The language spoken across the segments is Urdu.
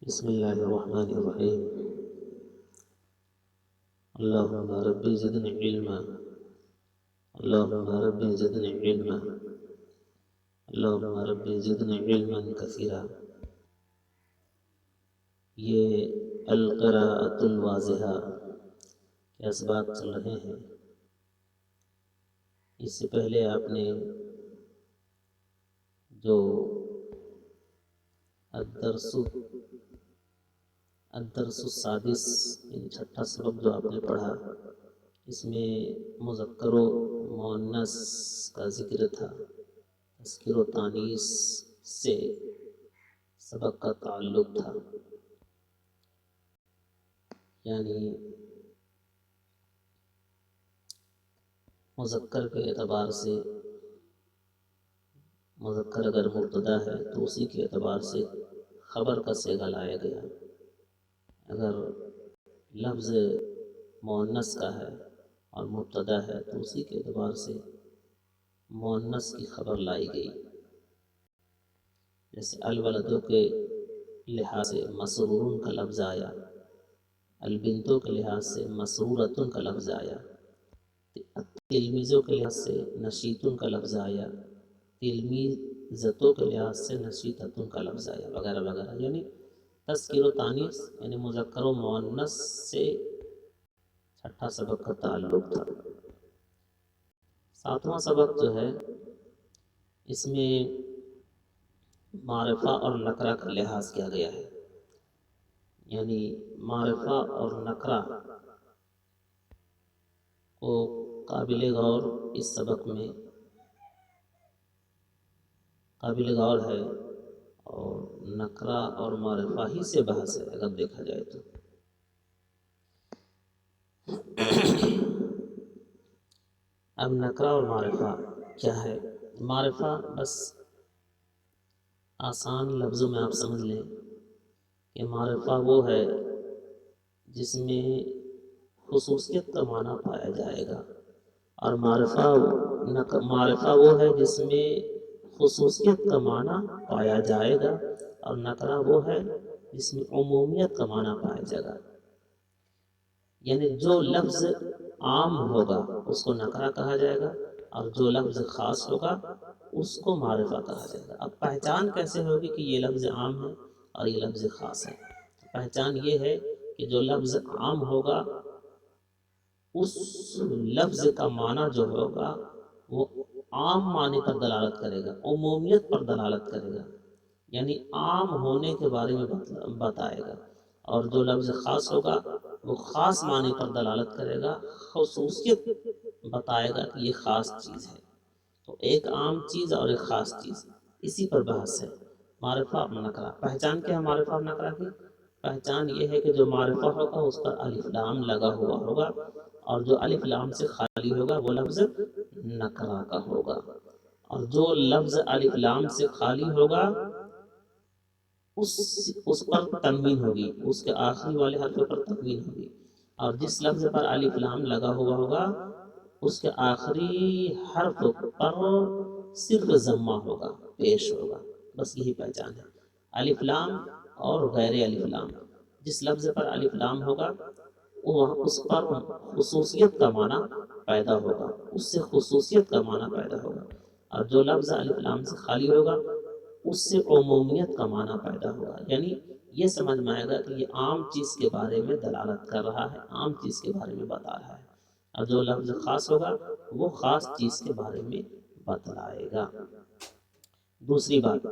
بسم اللہ الرحمن الرحیم اللہم ربی زدنی علما اللہم ربی زدنی علما اللہم ربی زدنی علما کثیرا۔ یہ القراءۃ الواضحہ کے اسباق چل رہے ہیں۔ اس سے پہلے آپ نے جو الدرس السادس یعنی چھٹا سبق جو آپ نے پڑھا، اس میں مذکر و مؤنث کا ذکر تھا، تذکیر و تانیث سے سبق کا تعلق تھا، یعنی مذکر کے اعتبار سے مذکر اگر مبتدا ہے تو اسی کے اعتبار سے خبر کا صیغہ لایا گیا، اگر لفظ مؤنث کا ہے اور مبتدا ہے تو اسی کے اعتبار سے مؤنث کی خبر لائی گئی۔ جیسے الولدوں کے لحاظ سے مسرور کا لفظ آیا، البنتوں کے لحاظ سے مسرورۃ کا لفظ آیا، تلمیذوں کے لحاظ سے نشیطن کا لفظ آیا، تلمیذتوں کے لحاظ سے نشیطۃ کا لفظ آیا، وغیرہ وغیرہ۔ یعنی تذکیر و تانیث یعنی مذکر و مؤنث سے چھٹا سبق کا تعلق تھا۔ ساتواں سبق جو ہے اس میں معرفہ اور نکرہ کا لحاظ کیا گیا ہے، یعنی معرفہ اور نکرہ کو قابل غور اس سبق میں قابل غور ہے، اور نکرہ اور معرفہ ہی سے بحث ہے اگر دیکھا جائے تو۔ اب نکرہ اور معرفہ کیا ہے؟ معرفہ بس آسان لفظوں میں آپ سمجھ لیں کہ معرفہ وہ ہے جس میں خصوصیت کا معنی پایا جائے گا، اور معرفہ وہ ہے جس میں خصوصیت کا معنی پایا جائے گا، اور نکرہ وہ ہے جس میں عمومیت کا معنی پایا جائے گا۔ یعنی جو لفظ عام ہوگا اس کو نکرہ کہا جائے گا، اور جو لفظ خاص ہوگا اس کو معرفہ کہا جائے گا۔ اب پہچان کیسے ہوگی کہ یہ لفظ عام ہے اور یہ لفظ خاص ہے؟ پہچان یہ ہے کہ جو لفظ عام ہوگا اس لفظ کا معنی جو ہوگا وہ عام معنی پر دلالت کرے گا، عمومیت پر دلالت کرے گا، یعنی عام ہونے کے بارے میں بتائے گا، اور جو لفظ خاص ہوگا وہ خاص معنی پر دلالت کرے گا، خصوصیت بتائے گا کہ یہ خاص چیز ہے۔ تو ایک عام چیز اور ایک خاص چیز، اسی پر بحث ہے معرفہ اور نکرہ۔ پہچان کیا ہے معرفہ اور نکرہ کی؟ پہچان یہ ہے کہ جو معرفہ ہوگا اس پر الف لام لگا ہوا ہوگا، اور جو الف لام سے خالی ہوگا وہ لفظ نکرہ کا ہوگا، اور جو لفظ الف لام سے خالی ہوگا اس پر تنوین ہوگی، اس کے آخری والے حرف پر تنوین ہوگی، اور جس لفظ پر الف لام لگا ہوا ہوگا اس کے آخری حرف پر صرف ضمہ ہوگا، پیش ہوگا۔ بس یہی پہچان ہے الف لام اور غیر الف لام۔ جس لفظ پر الف لام ہوگا اس پر خصوصیت کا معنی پیدا ہوگا، اس سے خصوصیت کا معنی پیدا ہوگا، اور جو لفظ الف لام سے خالی ہوگا اس سے عمومیت کا معنی پیدا ہوگا۔ یعنی یہ سمجھ میں آئے گا کہ یہ عام چیز کے بارے میں دلالت کر رہا ہے، عام چیز کے بارے میں بتا رہا ہے، اور جو لفظ خاص ہوگا وہ خاص چیز کے بارے میں بتلائے گا۔ دوسری بات،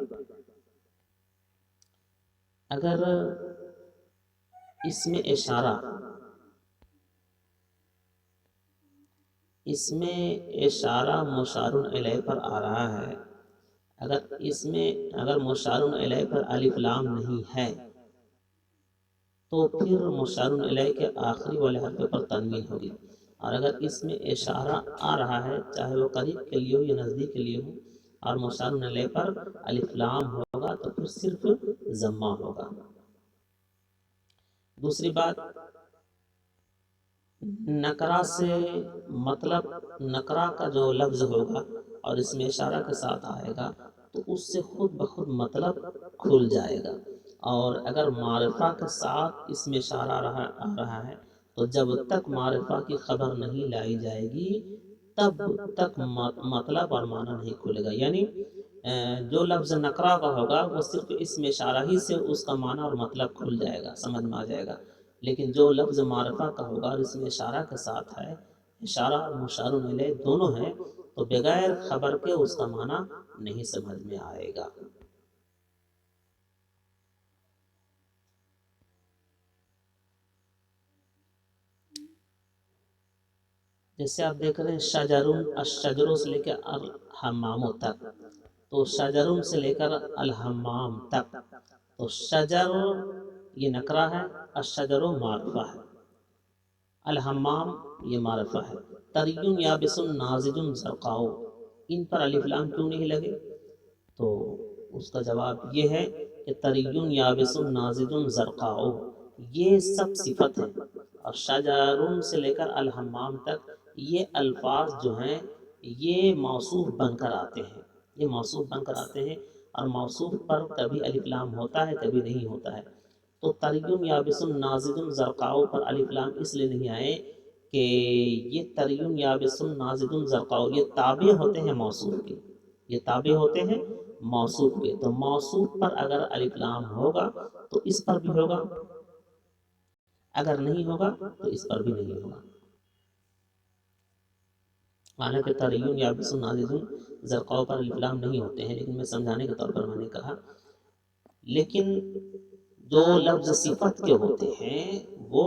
اگر اس میں اشارہ مشار الیہ پر آ رہا ہے، اگر مشار الیہ پر الف لام نہیں ہے تو پھر مشار الیہ کے آخری والے حرف پر تنوین ہوگی، اور اگر اس میں اشارہ آ رہا ہے چاہے وہ قریب کے لیے ہو یا نزدیک کے لیے ہو اور مشار الیہ پر الف لام ہوگا تو پھر صرف ضمہ ہوگا۔ دوسری بات، نکرہ سے مطلب نکرہ کا جو لفظ ہوگا اور اس میں اشارہ کے ساتھ آئے گا تو اس سے خود بخود مطلب کھل جائے گا، اور اگر معرفہ کے ساتھ اس میں اشارہ آ رہا ہے تو جب تک معرفہ کی خبر نہیں لائی جائے گی تب تک مطلب اور معنی نہیں کھلے گا. یعنی جو لفظ نکرہ کا ہوگا وہ صرف اس میں اشارہ ہی سے اس کا معنی اور مطلب کھل جائے گا، سمجھ میں آ جائے گا. لیکن جو لفظ معرفہ کا ہوگا اور اس میں اشارہ کے ساتھ ہے، اشارہ اور مشار الیہ دونوں ہیں، تو بغیر خبر کے اس کا معنی نہیں سمجھ میں آئے گا. جیسے آپ دیکھ رہے ہیں شجرون، الشجروں سے لے کر الحماموں تک، تو شجرون سے لے کر الحمام تک، تو شجر یہ نکرہ ہے، الشجر معرفہ ہے، الحمام یہ معرفہ ہے. تریون یابس ناضج زرقاء، ان پر الف لام کیوں نہیں لگے؟ تو اس کا جواب یہ ہے کہ تریون یابس ناضج زرقاء یہ سب صفت ہے، اور شجرون سے لے کر الحمام تک یہ الفاظ جو ہیں یہ موصوف بن کر آتے ہیں، یہ موصوف بن کر آتے ہیں، اور موصوف پر کبھی الف لام ہوتا ہے کبھی نہیں ہوتا ہے. تو تریون یابس ناضج زرقاء پر الف لام اس لیے نہیں آئے کہ یہ تریون یابس ناضج زرقاء یہ تابع ہوتے ہیں موصوف کے، یہ تابع ہوتے ہیں موصوف کے. تو موصوف پر اگر الف لام ہوگا تو اس پر بھی ہوگا، اگر نہیں ہوگا تو اس پر بھی نہیں ہوگا. حالانکہ تریون یابس ناضج زرقاء پر الف لام نہیں ہوتے ہیں، لیکن میں سمجھانے کے طور پر میں نے کہا. لیکن جو لفظ صفت کے ہوتے ہیں وہ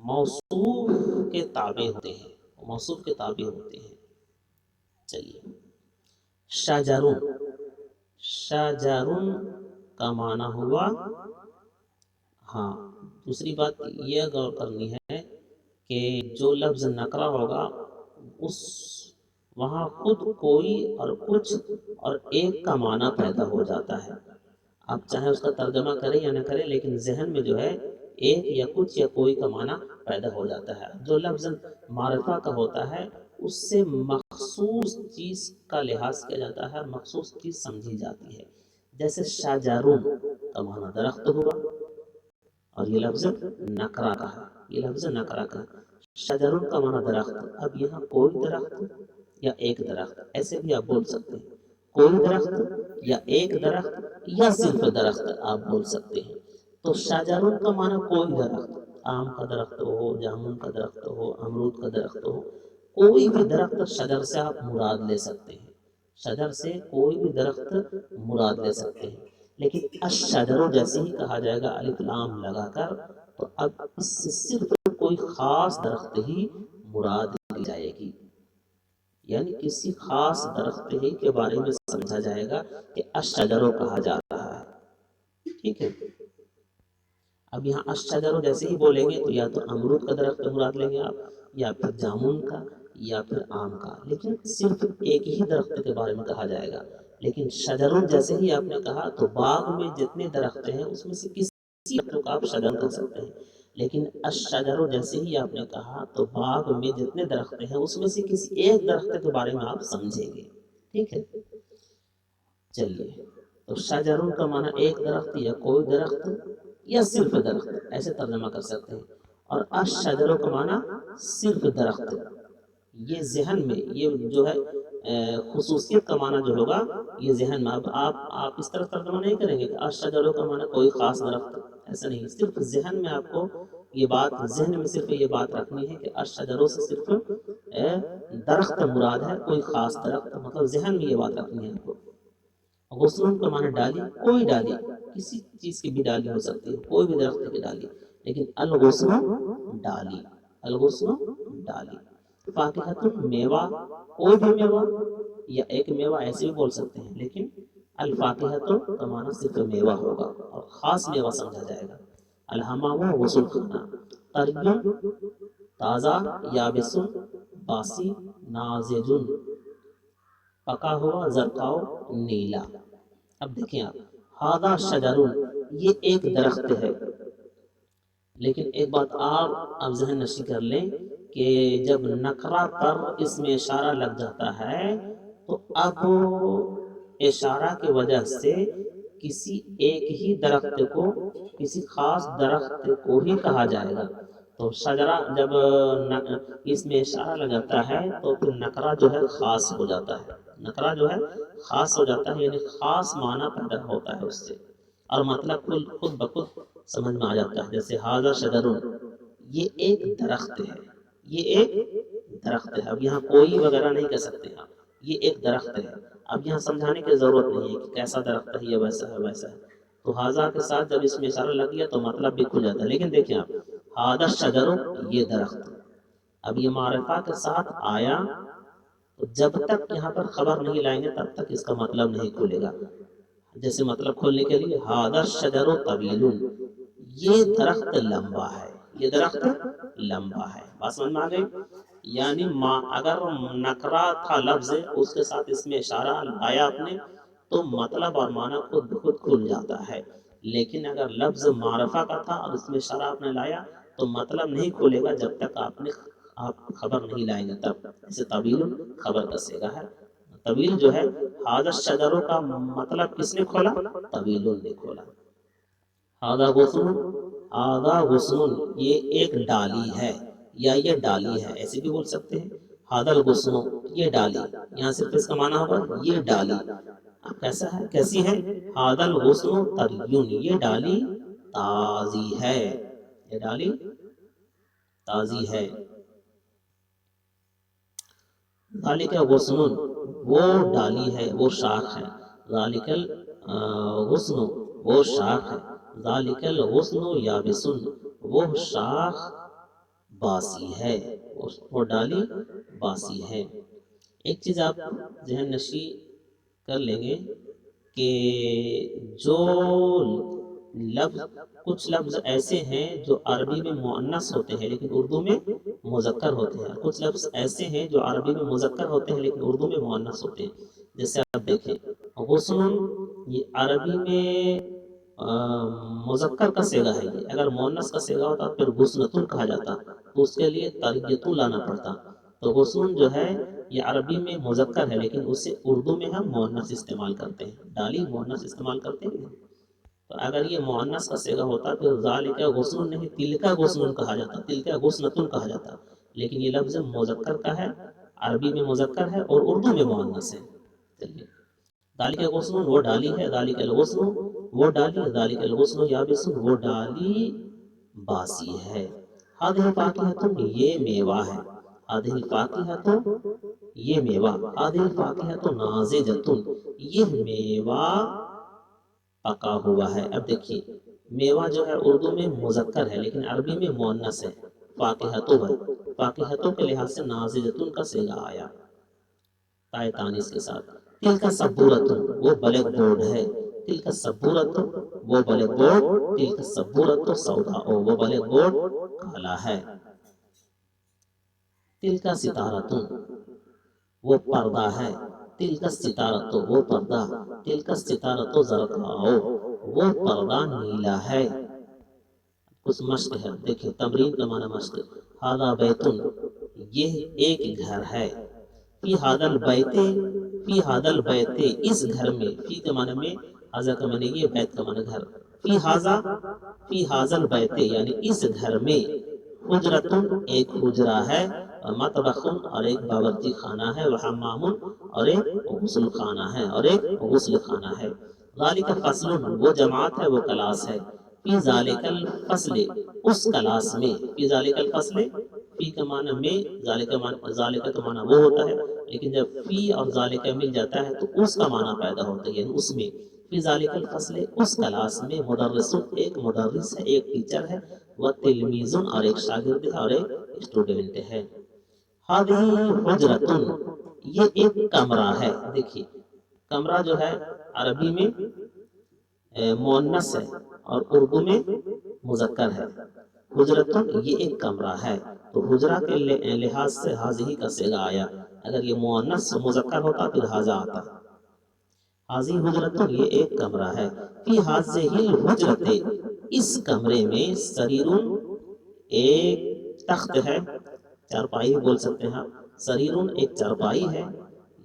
موصوف کے تابع ہوتے ہیں، موصوف کے تابع ہوتے ہیں. چلیے، شجرون، شجرون کا معنی ہوا، ہاں دوسری بات یہ غور کرنی ہے کہ جو لفظ نکرہ ہوگا اس وہاں خود کوئی اور کچھ اور ایک کا معنی پیدا ہو جاتا ہے. آپ چاہے اس کا ترجمہ کریں یا نہ کریں، لیکن ذہن میں جو ہے ایک یا کچھ یا کوئی کا معنی پیدا ہو جاتا ہے. جو لفظ معرفہ کا ہوتا ہے اس سے مخصوص چیز کا لحاظ کیا جاتا ہے، مخصوص چیز سمجھی جاتی ہے. جیسے شجرون کا معنی درخت ہوا، اور یہ لفظ نکرہ کا ہے، یہ لفظ نکرہ کا ہے. شجرون کا معنی درخت. اب یہاں کوئی درخت یا ایک درخت ایسے بھی آپ بول سکتے ہیں، کوئی درخت یا ایک درخت یا صرف درخت آپ بول سکتے ہیں. تو شجرون کا معنی کوئی درخت، آم کا درخت ہو، جامن کا درخت ہو، امرود کا درخت ہو، کوئی بھی درخت شجر سے آپ مراد لے سکتے ہیں، شجر سے کوئی بھی درخت مراد لے سکتے ہیں. لیکن الشجر جیسے ہی کہا جائے گا الف لام لگا کر، تو اب اس سے صرف کوئی خاص درخت ہی مراد لی جائے گی، یعنی کسی خاص درخت ہی کے بارے میں سمجھا جائے گا کہ الشجر کہا جا رہا ہے. ٹھیک ہے. اب یہاں الشجر جیسے ہی بولیں گے تو یا تو امرود کا درخت مراد لیں گے آپ، یا پھر جامن کا، یا پھر آم کا، لیکن صرف ایک ہی درخت کے بارے میں کہا جائے گا. لیکن شجرون جیسے ہی آپ نے کہا تو باغ میں جتنے درخت ہیں اس میں سے کسی درخت کو آپ شجر کہہ سکتے ہیں. لیکن الشجر جیسے ہی آپ نے کہا تو باغ میں جتنے درخت ہیں اس میں سے کسی ایک درخت کے بارے میں آپ سمجھیں گے. ٹھیک ہے. چلیے، تو شجرون کا معنی ایک درخت یا کوئی درخت یا صرف درخت ایسے ترجمہ کر سکتے ہیں. اور الشجر کا معنی صرف درخت. یہ ذہن میں یہ جو ہے خصوصیت کا معنی جو ہوگا یہ ذہن میں آپ اس طرح ترجمہ نہیں کریں گے کہ الشجر کا معنی کوئی خاص درخت، ایسا نہیں. صرف ذہن میں آپ کو یہ بات، ذہن میں صرف یہ بات رکھنی ہے کہ الشجر سے صرف درخت مراد ہے، کوئی خاص درخت، مطلب ذہن میں یہ بات رکھنی ہے آپ کو. غصن کا معنی ڈالی، کوئی ڈالی، کسی چیز کی بھی ڈالی ہو سکتی ہے، کوئی بھی درخت کی ڈالی. لیکن الغصن ڈالی، الغصن ڈالی. فاکہۃ میوہ، کوئی بھی میوہ یا ایک میوہ ایسے بھی بول سکتے ہیں، لیکن الفاکہۃ کا معنی صرف میوہ ہوگا اور خاص میوہ سمجھا جائے گا. الحمام غسل خانہ. تریون تازہ، یابس باسی، ناضج پکا ہوا، زرقاء نیلا. اب دیکھیں آپ، ھذا شجرون یہ ایک درخت ہے. لیکن ایک بات آپ ذہن نشی کر لیں کہ جب نکرہ پر اس میں اشارہ لگ جاتا ہے تو اب اشارہ کی وجہ سے کسی ایک ہی درخت کو، کسی خاص درخت کو ہی کہا جائے گا۔ تو شجرہ جب اس میں اشارہ لگ جاتا ہے تو پھر نکرہ جو ہے خاص ہو جاتا ہے، نکرہ جو ہے خاص ہو جاتا ہے، یعنی خاص معنی پیدا ہوتا ہے اس سے، اور مطلب خود بخود سمجھ میں آ جاتا ہے۔ جیسے ھذا شجر، یہ ایک درخت ہے، یہ ایک درخت ہے۔ اب یہاں کوئی وغیرہ نہیں کہہ سکتے آپ، یہ ایک درخت ہے۔ اب یہاں سمجھانے کی ضرورت نہیں ہے کہ کیسا درخت ہے، یہ ویسا ہے ویسا ہے۔ تو ھذا کے ساتھ جب اس میں اشارہ لگ گیا تو مطلب بھی کھل جاتا ہے۔ لیکن دیکھیں آپ، ھذا الشجر، یہ درخت، اب یہ معرفہ کے ساتھ آیا تو جب تک یہاں پر خبر نہیں لائیں گے تب تک اس کا مطلب نہیں کھلے گا۔ جیسے مطلب کھولنے کے لیے ھذا الشجر طویل، یہ درخت لمبا ہے، یہ درخت لمبا ہے۔ بات سمجھ میں آ گئی؟ یعنی اگر نکرہ تھا لفظ، اس کے ساتھ اس میں اشارہ لایا آپ نے تو مطلب اور معنی خود بخود کھل جاتا ہے۔ لیکن اگر لفظ معرفہ کا تھا اور اس میں اشارہ آپ نے لایا تو مطلب نہیں کھولے گا جب تک آپ خبر نہیں لائیں گے تب۔ جیسے طویل خبر کا صیغہ ہے، طویل جو ہے ھذا الشجر کا مطلب کس نے کھولا؟ طویل نے کھولا۔ ھذا غصن، ھذا غصن، یہ ایک ڈالی ہے یا یہ ڈالی ہے، ایسے بھی بول سکتے ہیں۔ ھذا الغصن، یہ ڈالی، یہاں صرف اس کا معنی ہوگا یہ ڈالی۔ اب کیسا ہے، کیسی ہے؟ ھذا الغصن طری، یہ ڈالی تازی ہے، یہ ڈالی تازی ہے۔ ذالک غصن، وہ ڈالی ہے، وہ شاخ ہے۔ ذالک الغصن، وہ شاخ ہے۔ ذالک الغصن یابس، وہ شاخ باسی ہے، وہ ڈالی باسی ہے۔ ایک چیز آپ ذہن نشی کر لیں گے کہ جو لفظ، کچھ لفظ ایسے ہیں جو عربی میں مؤنث ہوتے ہیں لیکن اردو میں مذکر ہوتے ہیں، کچھ لفظ ایسے ہیں جو عربی میں مذکر ہوتے ہیں لیکن اردو میں مؤنث ہوتے ہیں۔ جیسے آپ دیکھیں غصن، یہ عربی میں مذکر کا صیغہ ہے، یہ اگر مؤنث کا صیغہ ہوتا پھر غصنۃ کہا جاتا تو اس کے لیے تریۃ لانا پڑتا۔ تو غصن جو ہے یہ عربی میں مذکر ہے لیکن اسے اردو میں ہم مؤنث استعمال کرتے ہیں، ڈالی مؤنث استعمال کرتے ہیں۔ تو اگر یہ مؤنث کا صیغہ ہوتا تو ذالک غصن نہیں تلک غصن کہا جاتا، تلک غصنۃ کہا جاتا، لیکن یہ لفظ مذکر کا ہے، عربی میں مذکر ہے اور اردو میں مؤنث ہے۔ چلیے، ذالک غصن، وہ ڈالی ہے، ذالک الغصن، وہ ڈالی، ذالک الغصن یابس، وہ ڈالی باسی ہے۔ ھذہ فاکہۃ، یہ میوہ ہے، ھذہ فاکہۃ، یہ میوہ، ھذہ فاکہۃ ناضجۃ، یہ میوہ پکا ہوا ہے۔ اب دیکھیے میوہ جو ہے اردو میں مذکر ہے لیکن عربی میں مؤنث ہے، فاکہۃ ہے، فاکہۃ کے لحاظ سے ناضجۃ کا صیغہ آیا تائے تانیث کے ساتھ۔ تلک سبورۃ، وہ بلیک بورڈ ہے، تلک سبورۃ، وہ بلیک بورڈ، تلک سبورۃ سوداء، وہ بلیک بورڈ کالا ہے۔ تلک ستارۃ، وہ پردہ ہے، تلک ستارۃ، وہ پردہ، تلک ستارۃ زرقاء، وہ پردہ نیلا ہے۔ کچھ مشق ہے، دیکھیں تمرین کا معنی مشق۔ ھذا بیت، یہ ایک گھر ہے، فی ھذا البیت، فی ھذا البیت، اس گھر میں، فی کے معنی میں، ھذا کا معنی یہ، بیت کا معنی گھر۔ فی ھذا، فی ھذا البیت یعنی اس گھر میں، حجرۃ، ایک حجرہ ہے، مطبخ، اور ایک باورچی خانہ ہے، وحمام، اور ایک غسل خانہ ہے، اور ایک غسل خانہ ہے۔ ذالک فصل، وہ جماعت ہے، وہ کلاس ہے۔ فی ذالک الفصل، اس کلاس میں، فی ذالک الفصل، فی کے معنی میں، ذالک کا معنی وہ ہوتا ہے لیکن جب فی اور ذالک مل جاتا ہے تو اس کا معنی پیدا ہوتا ہے، یعنی اس میں، فی ذالک الفصل، اس کلاس میں، مدرس، ایک مدرس ہے، ایک ٹیچر ہے، وتلمیذ، اور ایک شاگرد ہے، اور ایک اسٹوڈنٹ ہے۔ ھذہ حجرۃ، یہ ایک کمرہ ہے۔ دیکھیے کمرہ جو ہے عربی میں مؤنث ہے اور اردو میں مذکر ہے۔ حجرۃ، یہ ایک کمرہ ہے، تو حجرہ کے لحاظ سے ھذہ کا صیغہ آیا، اگر یہ مؤنث مذکر ہوتا پھر ھذا آتا۔ ھذہ حجرۃ، یہ ایک کمرہ ہے، فی ھذہ الحجرۃ، اس کمرے میں، سریر، ایک تخت ہے، چارپائی بول سکتے ہیں آپ، سریر ایک چارپائی ہے،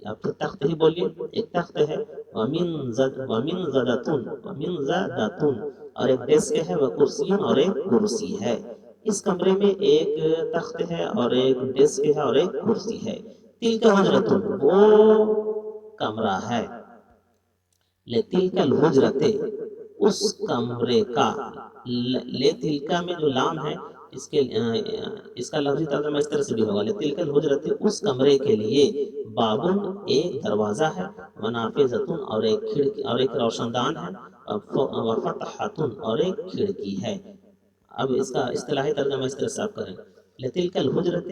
آپ تو تخت ہی بولیے، ایک تخت ہے، ومن زدتن اور ایک ڈیسک ہے، وہ کرسیوں اور ایک کرسی ہے۔ اس کمرے میں ایک تخت ہے اور ایک ڈیسک ہے اور ایک کرسی ہے۔ تلک حجرتن وہ کمرہ ہے، لتلک الحجرت اس کمرے کا، لتلک میں جو لام ہے اس کا لفظی ترجمہ اس طرح سے بھی ہوگا، لتلک الحجرت اس کمرے کے لیے، بابن ایک دروازہ ہے، منافذتن اور ایک کھڑکی اور ایک روشن دان ہے، وفتحتن اور ایک کھڑکی ہے۔ اب اس کا اصطلاحی ترجمہ اس طرح سے آپ کریں، لتلک الحجرت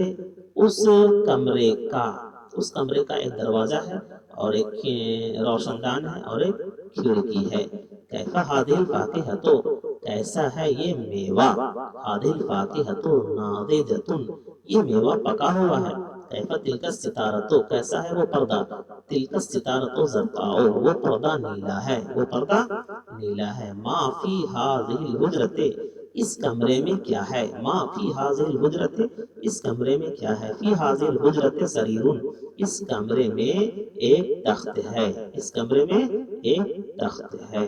اس کمرے کا ایک دروازہ ہے اور ایک روشن دان ہے اور ایک کھڑکی ہے۔ کیفا ہادی الفاکہۃ کیسا ہے یہ میوہ، ہادی الفاکہۃ ناضجۃ یہ میوہ پکا ہوا ہے۔ کیفا تلک الستارۃ کیسا ہے وہ پردہ، تلک الستارۃ زرقاء وہ پردہ نیلا ہے، وہ پردہ نیلا ہے۔ ما فی ہذہ الحجرۃ اس کمرے میں کیا ہے، ما فی ہذہ الحجرۃ اس کمرے میں کیا ہے، فی ہذہ الحجرۃ سریر اس کمرے میں ایک تخت ہے، اس کمرے میں ایک تخت ہے۔